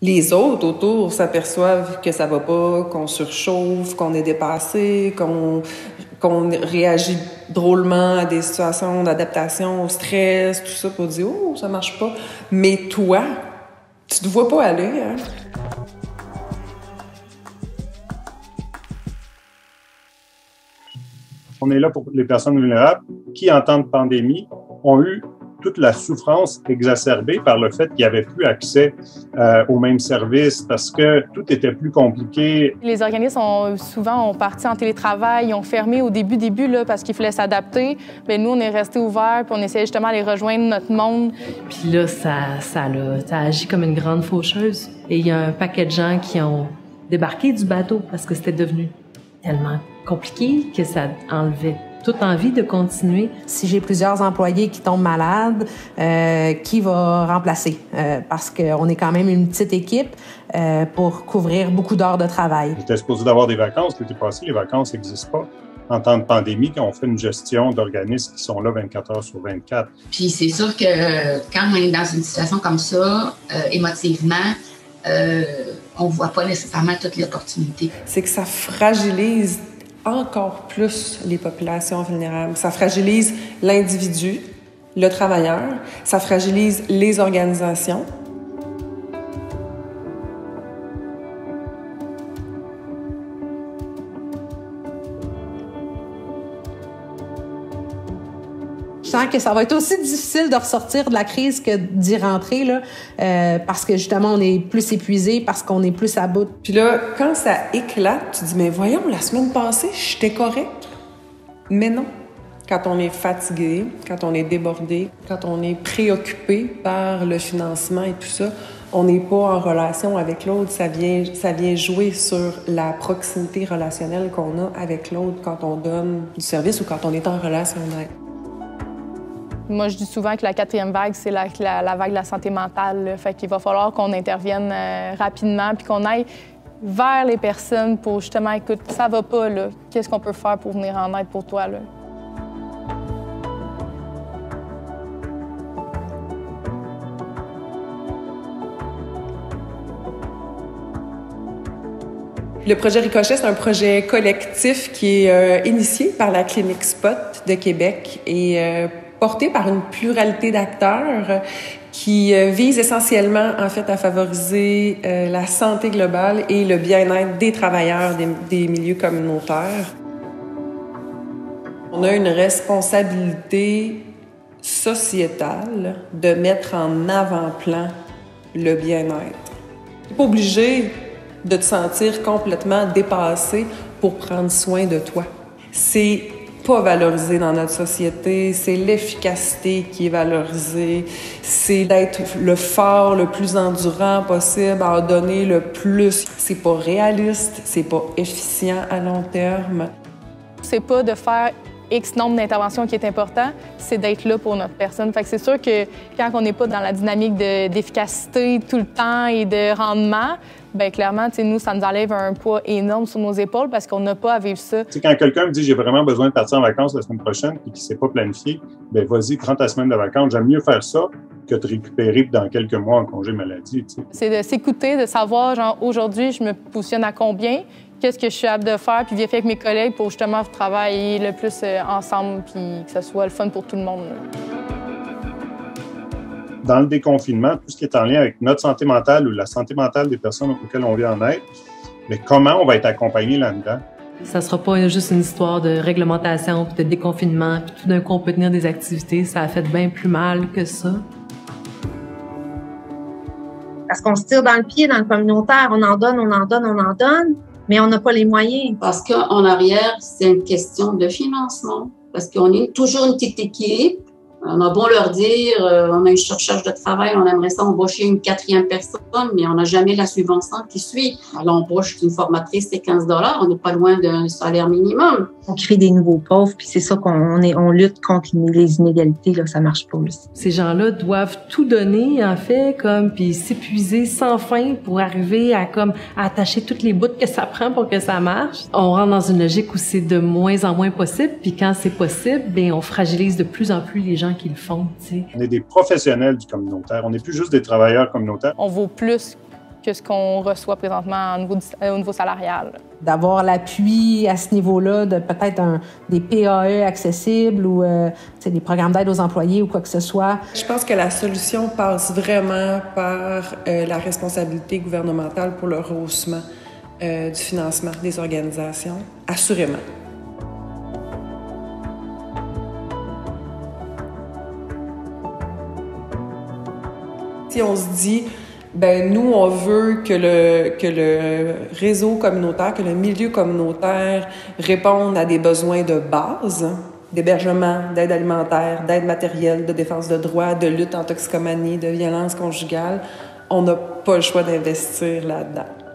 Les autres autour s'aperçoivent que ça va pas, qu'on surchauffe, qu'on est dépassé, qu'on réagit drôlement à des situations d'adaptation, au stress, tout ça, pour dire « Oh, ça marche pas ». Mais toi, tu te vois pas aller, hein? On est là pour les personnes vulnérables qui, en temps de pandémie, ont eu toute la souffrance exacerbée par le fait qu'ils n'avaient plus accès aux mêmes services parce que tout était plus compliqué. Les organismes ont parti en télétravail, ils ont fermé au début là, parce qu'il fallait s'adapter. Bien, nous, on est restés ouverts puis on essayait justement d'aller rejoindre notre monde. Puis là, ça agit comme une grande faucheuse. Et il y a un paquet de gens qui ont débarqué du bateau parce que c'était devenu tellement compliqué que ça enlevait toute envie de continuer. Si j'ai plusieurs employés qui tombent malades, qui va remplacer? Parce qu'on est quand même une petite équipe pour couvrir beaucoup d'heures de travail. J'étais supposé d'avoir des vacances l'été passé. Les vacances n'existent pas. En temps de pandémie, quand on fait une gestion d'organismes qui sont là 24 heures sur 24. Puis c'est sûr que quand on est dans une situation comme ça, émotivement, on voit pas nécessairement toutes les opportunités. C'est que ça fragilise encore plus les populations vulnérables. Ça fragilise l'individu, le travailleur, ça fragilise les organisations. Je sens que ça va être aussi difficile de ressortir de la crise que d'y rentrer, là, parce que justement, on est plus épuisé, parce qu'on est plus à bout. Puis là, quand ça éclate, tu dis « Mais voyons, la semaine passée, j'étais correct. » Mais non. Quand on est fatigué, quand on est débordé, quand on est préoccupé par le financement et tout ça, on n'est pas en relation avec l'autre. Ça vient jouer sur la proximité relationnelle qu'on a avec l'autre quand on donne du service ou quand on est en relation d'aide. Moi, je dis souvent que la 4e vague, c'est la vague de la santé mentale. Là. Fait qu'il va falloir qu'on intervienne rapidement puis qu'on aille vers les personnes pour justement, écoute, ça va pas, là. Qu'est-ce qu'on peut faire pour venir en aide pour toi, là? Le projet Ricochet, c'est un projet collectif qui est initié par la Clinique Spot de Québec et porté par une pluralité d'acteurs qui vise essentiellement, en fait, à favoriser la santé globale et le bien-être des travailleurs des milieux communautaires. On a une responsabilité sociétale de mettre en avant-plan le bien-être. Tu n'es pas obligé de te sentir complètement dépassé pour prendre soin de toi. C'est pas valorisé dans notre société, c'est l'efficacité qui est valorisée, c'est d'être le fort, le plus endurant possible, à en donner le plus. C'est pas réaliste, c'est pas efficient à long terme. C'est pas de faire X nombre d'interventions qui est important, c'est d'être là pour notre personne. Fait que c'est sûr que quand on n'est pas dans la dynamique d'efficacité tout le temps et de rendement, bien clairement, nous, ça nous enlève un poids énorme sur nos épaules parce qu'on n'a pas à vivre ça. T'sais, quand quelqu'un me dit « j'ai vraiment besoin de partir en vacances la semaine prochaine » et qu'il ne s'est pas planifié, bien vas-y, prends ta semaine de vacances. J'aime mieux faire ça que de récupérer dans quelques mois en congé maladie. T'sais. C'est de s'écouter, de savoir, genre, aujourd'hui, je me positionne à combien, qu'est-ce que je suis apte de faire, puis vérifier avec mes collègues pour justement travailler le plus ensemble, puis que ça soit le fun pour tout le monde. Dans le déconfinement, tout ce qui est en lien avec notre santé mentale ou la santé mentale des personnes auxquelles on vient en aide, mais comment on va être accompagné là-dedans? Ça sera pas juste une histoire de réglementation puis de déconfinement, puis tout d'un coup on peut tenir des activités. Ça a fait bien plus mal que ça. Parce qu'on se tire dans le pied dans le communautaire, on en donne, mais on n'a pas les moyens. Parce qu'en arrière, c'est une question de financement. Parce qu'on est toujours une petite équipe. On a beau leur dire, on a une surcharge de travail, on aimerait ça embaucher une 4e personne, mais on n'a jamais la subvention qui suit. À l'embauche d'une formatrice, c'est 15 $, on n'est pas loin d'un salaire minimum. On crée des nouveaux pauvres, puis c'est ça on lutte contre les inégalités, là, ça marche pas aussi. Ces gens-là doivent tout donner, en fait, puis s'épuiser sans fin pour arriver à attacher toutes les bouts que ça prend pour que ça marche. On rentre dans une logique où c'est de moins en moins possible, puis quand c'est possible, bien, on fragilise de plus en plus les gens qui le font, tu sais. On est des professionnels du communautaire. On n'est plus juste des travailleurs communautaires. On vaut plus que ce qu'on reçoit présentement au niveau salarial. D'avoir l'appui à ce niveau-là, de peut-être des PAE accessibles ou des programmes d'aide aux employés ou quoi que ce soit. Je pense que la solution passe vraiment par la responsabilité gouvernementale pour le rehaussement du financement des organisations, assurément. Si on se dit, ben nous, on veut que le réseau communautaire, que le milieu communautaire réponde à des besoins de base, d'hébergement, d'aide alimentaire, d'aide matérielle, de défense de droits, de lutte en toxicomanie, de violence conjugale, on n'a pas le choix d'investir là-dedans.